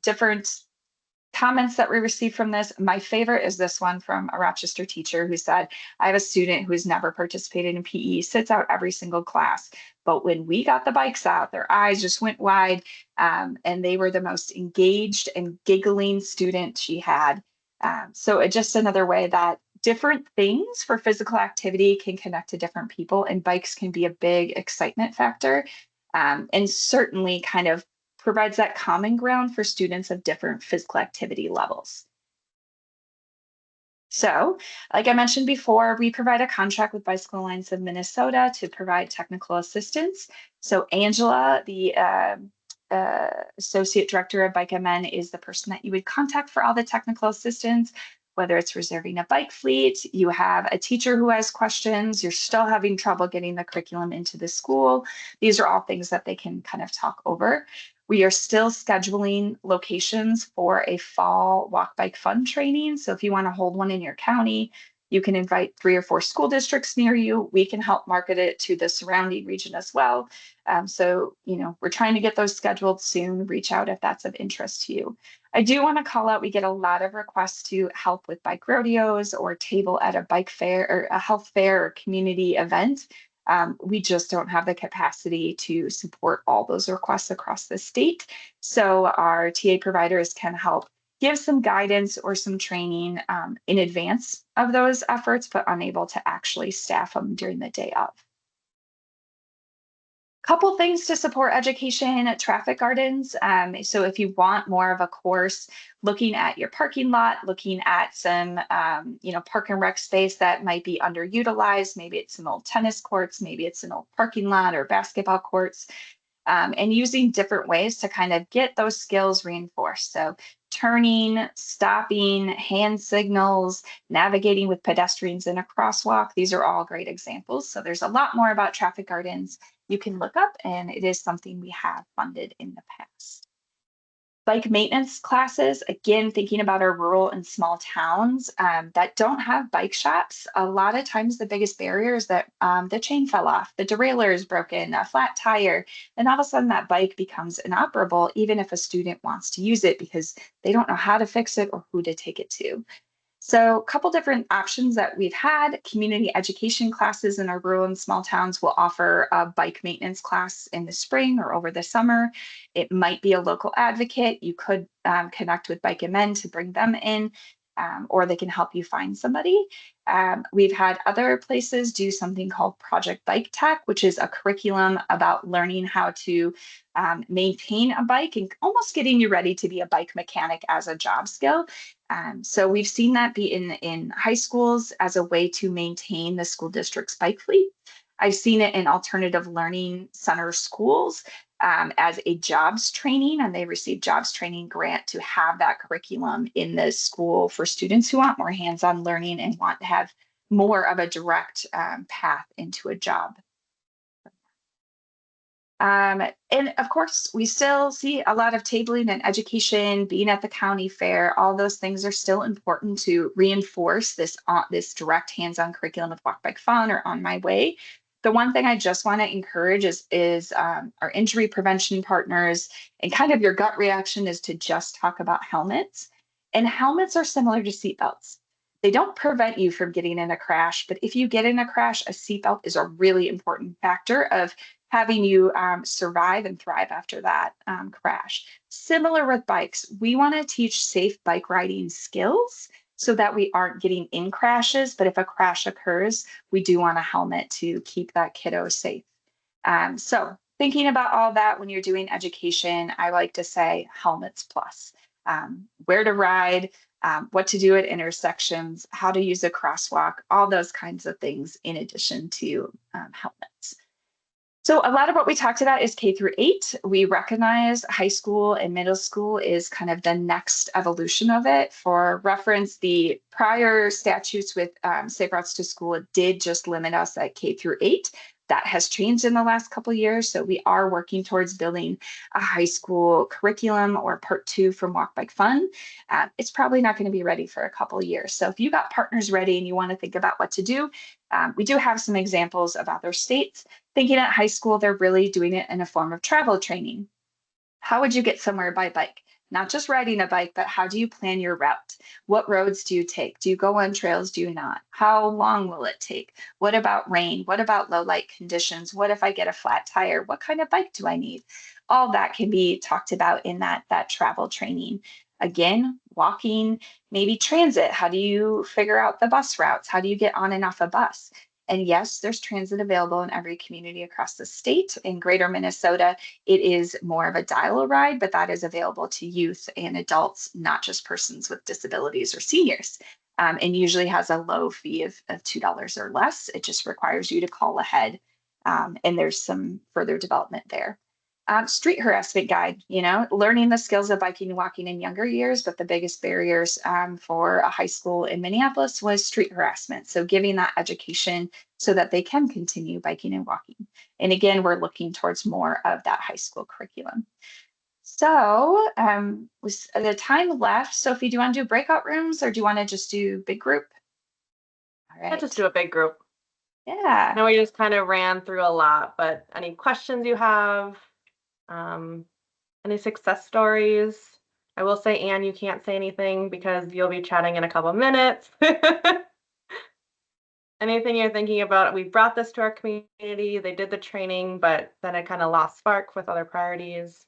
different comments that we received from this. My favorite is this one from a Rochester teacher who said, I have a student who has never participated in PE, sits out every single class. But when we got the bikes out, their eyes just went wide, and they were the most engaged and giggling student she had. So it's just another way that different things for physical activity can connect to different people, and bikes can be a big excitement factor, and certainly kind of provides that common ground for students of different physical activity levels. So, like I mentioned before, we provide a contract with Bicycle Alliance of Minnesota to provide technical assistance. So Angela, the Associate Director of Bike MN, is the person that you would contact for all the technical assistance, whether it's reserving a bike fleet, you have a teacher who has questions, you're still having trouble getting the curriculum into the school. These are all things that they can kind of talk over. We are still scheduling locations for a fall Walk Bike Fun training. So if you want to hold one in your county, you can invite 3 or 4 school districts near you. We can help market it to the surrounding region as well. So, we're trying to get those scheduled soon. Reach out if that's of interest to you. I do want to call out, we get a lot of requests to help with bike rodeos or table at a bike fair or a health fair or community event. We just don't have the capacity to support all those requests across the state. So our TA providers can help give some guidance or some training in advance of those efforts, but unable to actually staff them during the day of. Couple things to support education at traffic gardens. So if you want more of a course, looking at your parking lot, looking at some, park and rec space that might be underutilized. Maybe it's some old tennis courts, maybe it's an old parking lot or basketball courts, and using different ways to kind of get those skills reinforced. So turning, stopping, hand signals, navigating with pedestrians in a crosswalk. These are all great examples. So there's a lot more about traffic gardens you can look up, and it is something we have funded in the past. Bike maintenance classes, again, thinking about our rural and small towns that don't have bike shops. A lot of times the biggest barrier is that the chain fell off, the derailleur is broken, a flat tire, and all of a sudden that bike becomes inoperable, even if a student wants to use it because they don't know how to fix it or who to take it to. So a couple different options that we've had. Community education classes in our rural and small towns will offer a bike maintenance class in the spring or over the summer. It might be a local advocate. You could connect with Bike MN to bring them in, or they can help you find somebody. We've had other places do something called Project Bike Tech, which is a curriculum about learning how to maintain a bike and almost getting you ready to be a bike mechanic as a job skill. So we've seen that be in high schools as a way to maintain the school district's bike fleet. I've seen it in alternative learning center schools as a jobs training, and they receive jobs training grant to have that curriculum in the school for students who want more hands-on learning and want to have more of a direct path into a job. And of course, we still see a lot of tabling and education, being at the county fair. All those things are still important to reinforce this direct hands-on curriculum with Walk Bike Fun or On My Way. The one thing I just want to encourage is our injury prevention partners, and kind of your gut reaction is to just talk about helmets. And helmets are similar to seatbelts. They don't prevent you from getting in a crash, but if you get in a crash, a seatbelt is a really important factor of having you survive and thrive after that crash. Similar with bikes, we want to teach safe bike riding skills so that we aren't getting in crashes. But if a crash occurs, we do want a helmet to keep that kiddo safe. So thinking about all that when you're doing education, I like to say helmets plus. Where to ride, what to do at intersections, how to use a crosswalk, all those kinds of things in addition to helmets. So a lot of what we talked about is K through 8. We recognize high school and middle school is kind of the next evolution of it. For reference, the prior statutes with Safe Routes to School did just limit us at K through 8. That has changed in the last couple of years. So we are working towards building a high school curriculum or part 2 from Walk Bike Fun. It's probably not going to be ready for a couple of years. So if you got partners ready and you want to think about what to do, we do have some examples of other states. Thinking at high school, they're really doing it in a form of travel training. How would you get somewhere by bike? Not just riding a bike, but how do you plan your route? What roads do you take? Do you go on trails? Do you not? How long will it take? What about rain? What about low light conditions? What if I get a flat tire? What kind of bike do I need? All that can be talked about in that travel training. Again, walking, maybe transit. How do you figure out the bus routes? How do you get on and off a bus? And yes, there's transit available in every community across the state. In Greater Minnesota, it is more of a dial-a-ride, but that is available to youth and adults, not just persons with disabilities or seniors, and usually has a low fee of $2 or less. It just requires you to call ahead, and there's some further development there. Street harassment guide, learning the skills of biking and walking in younger years, but the biggest barriers for a high school in Minneapolis was street harassment. So giving that education so that they can continue biking and walking. And again, we're looking towards more of that high school curriculum. So with the time left, Sophie, do you want to do breakout rooms or do you want to just do big group? All right. Let's just do a big group. Yeah. Now we just kind of ran through a lot, but any questions you have? Any success stories? I will say, Anne, you can't say anything because you'll be chatting in a couple minutes. Anything you're thinking about? We brought this to our community. They did the training, but then it kind of lost spark with other priorities.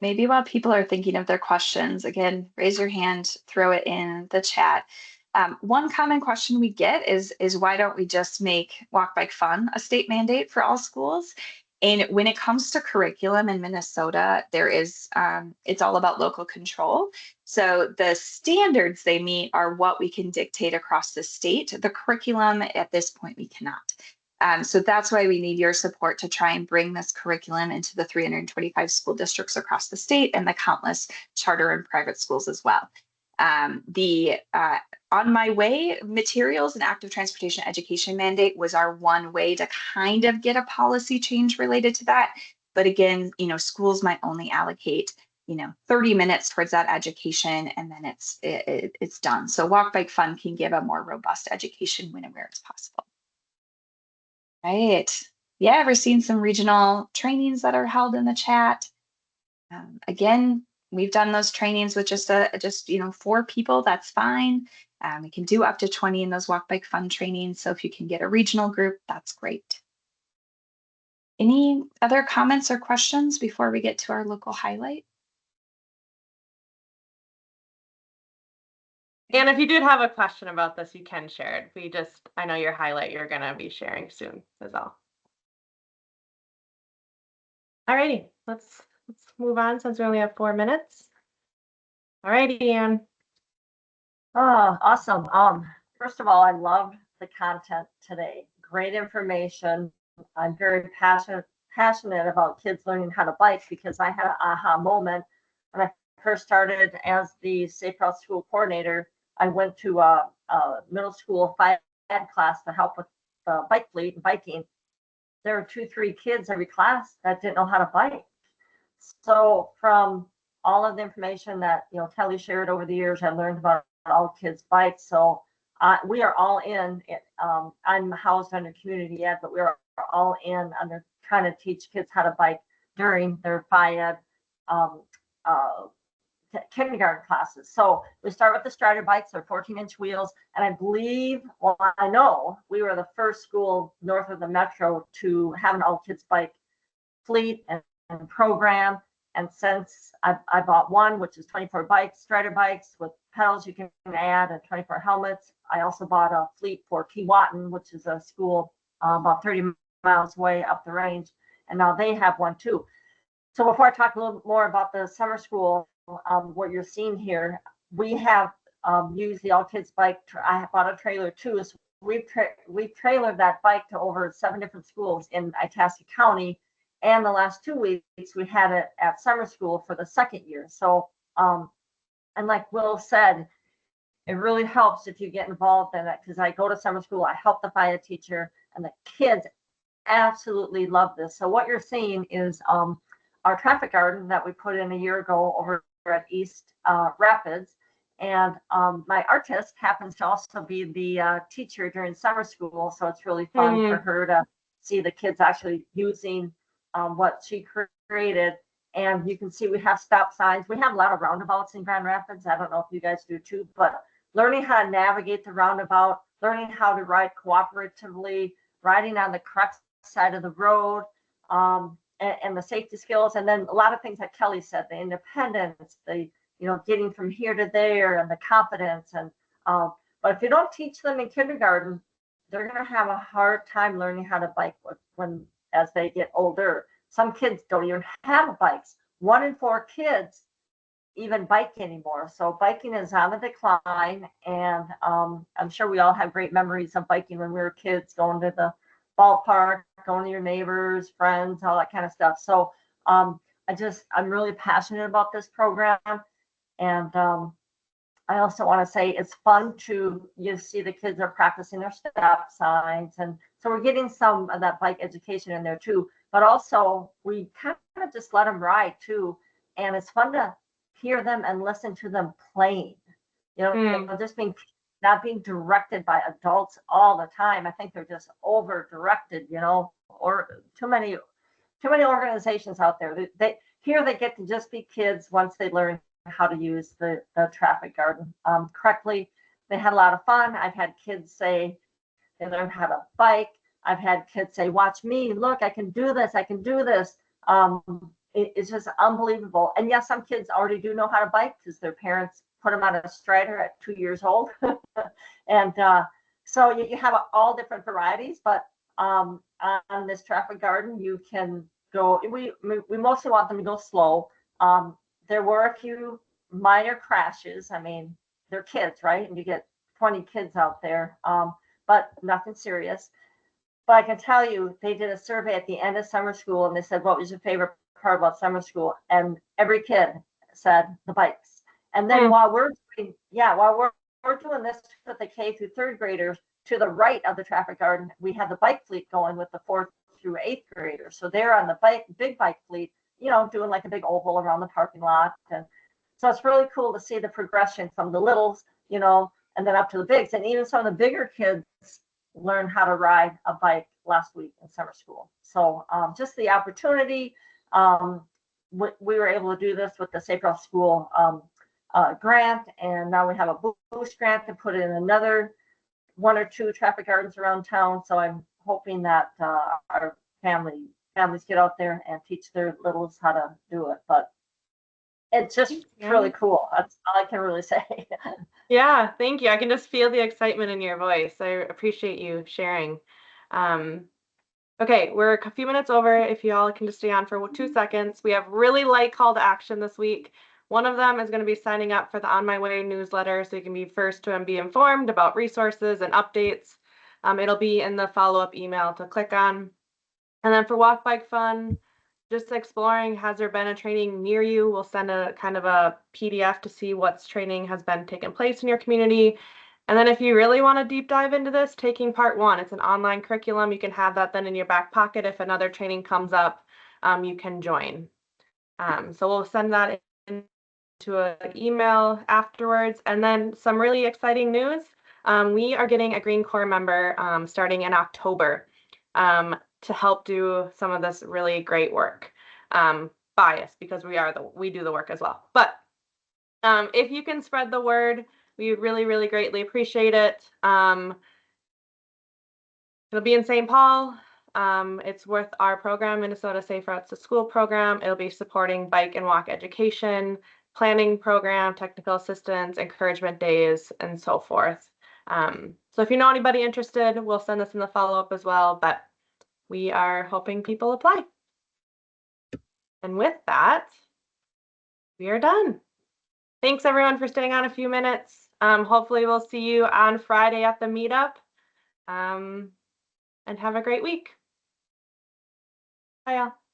Maybe while people are thinking of their questions, again, raise your hand, throw it in the chat. One common question we get is why don't we just make Walk Bike Fun a state mandate for all schools? And when it comes to curriculum in Minnesota, there is, it's all about local control. So the standards they meet are what we can dictate across the state. The curriculum at this point, we cannot. So that's why we need your support to try and bring this curriculum into the 325 school districts across the state and the countless charter and private schools as well. The On My Way materials and active transportation education mandate was our one way to kind of get a policy change related to that. But again, schools might only allocate 30 minutes towards that education and then it's done. So Walk Bike Fun can give a more robust education when and where it's possible. Right. Yeah, we're seeing some regional trainings that are held in the chat. Again, we've done those trainings with just 4 people, that's fine. We can do up to 20 in those Walk Bike Fun trainings. So if you can get a regional group, that's great. Any other comments or questions before we get to our local highlight? And if you did have a question about this, you can share it. I know your highlight you're going to be sharing soon is all. Alrighty, let's move on since we only have 4 minutes. Alrighty, Anne. Oh, awesome. First of all, I loved the content today. Great information. I'm very passionate about kids learning how to bike because I had an aha moment when I first started as the Safe Routes School coordinator. I went to a middle school ed class to help with the bike fleet and biking. There were 2-3 kids every class that didn't know how to bike. So from all of the information that Kelly shared over the years, I learned about all kids' bikes. So we are all in. I'm housed under community ed, but we are all in under trying to teach kids how to bike during their FIED kindergarten classes. So we start with the Strider bikes, they're 14-inch wheels. And I believe, well, I know we were the first school north of the metro to have an all kids bike fleet and program. And since I bought one, which is 24 bikes, Strider bikes with pedals you can add and 24 helmets. I also bought a fleet for Keewatin, which is a school about 30 miles away up the range. And now they have one too. So before I talk a little more about the summer school, what you're seeing here, we have used the all kids bike. I bought a trailer too. So we've trailered that bike to over 7 different schools in Itasca County. And the last 2 weeks, we had it at summer school for the second year. So, and like Will said, it really helps if you get involved in it, because I go to summer school, I help the FIA teacher, and the kids absolutely love this. So what you're seeing is our traffic garden that we put in a year ago over at East Rapids. And my artist happens to also be the teacher during summer school. So it's really fun for her to see the kids actually using what she created. And you can see we have stop signs. We have a lot of roundabouts in Grand Rapids. I don't know if you guys do too, but learning how to navigate the roundabout, learning how to ride cooperatively, riding on the correct side of the road, and the safety skills. And then a lot of things that Kelly said, the independence, the, getting from here to there, and the confidence. And but if you don't teach them in kindergarten, they're going to have a hard time learning how to bike as they get older. Some kids don't even have bikes. 1 in 4 kids even bike anymore. So biking is on the decline. And I'm sure we all have great memories of biking when we were kids, going to the ballpark, going to your neighbors, friends, all that kind of stuff. So I'm really passionate about this program. And I also want to say it's fun you see the kids are practicing their stop signs. And so we're getting some of that bike education in there too. But also we kind of just let them ride too. And it's fun to hear them and listen to them playing, just not being directed by adults all the time. I think they're just over directed, or too many organizations out there. They get to just be kids once they learn how to use the traffic garden correctly. They had a lot of fun. I've had kids say they learned how to bike. I've had kids say, watch me, look, I can do this. It's just unbelievable. And yes, some kids already do know how to bike because their parents put them on a Strider at 2 years old. And so you have all different varieties, but on this traffic garden, you can go, we mostly want them to go slow. There were a few minor crashes. I mean, they're kids, right? And you get 20 kids out there, but nothing serious. But I can tell you, they did a survey at the end of summer school, and they said, what was your favorite part about summer school? And every kid said the bikes. And then while we're doing this with the K through 3rd graders, to the right of the traffic garden, we have the bike fleet going with the 4th through 8th graders. So they're on the big bike fleet, doing like a big oval around the parking lot. And so it's really cool to see the progression from the littles, and then up to the bigs. And even some of the bigger kids learn how to ride a bike last week in summer school. So just the opportunity. We were able to do this with the Safe Route School grant, and now we have a boost grant to put in another 1 or 2 traffic gardens around town. So I'm hoping that our families get out there and teach their littles how to do it. But it's just really cool. That's all I can really say. Yeah, thank you. I can just feel the excitement in your voice. I appreciate you sharing. Okay, we're a few minutes over. If you all can just stay on for 2 seconds. We have really light call to action this week. One of them is going to be signing up for the On My Way newsletter, so you can be first to be informed about resources and updates. It'll be in the follow-up email to click on. And then for Walk Bike Fun, just exploring, has there been a training near you? We'll send a kind of a PDF to see what's training has been taking place in your community. And then if you really want to deep dive into this, taking part 1, it's an online curriculum. You can have that then in your back pocket. If another training comes up, you can join. So we'll send that into an email afterwards. And then some really exciting news. we are getting a Green Corps member starting in October to help do some of this really great work. Bias because we do the work as well. But if you can spread the word, we would really, really greatly appreciate it. It'll be in St. Paul. It's with our program, Minnesota Safe Routes to School program. It'll be supporting bike and walk education, planning program, technical assistance, encouragement days, and so forth. So if you know anybody interested, we'll send this in the follow-up as well, but we are hoping people apply. And with that, we are done. Thanks everyone for staying on a few minutes. Hopefully we'll see you on Friday at the meetup. And have a great week. Bye y'all.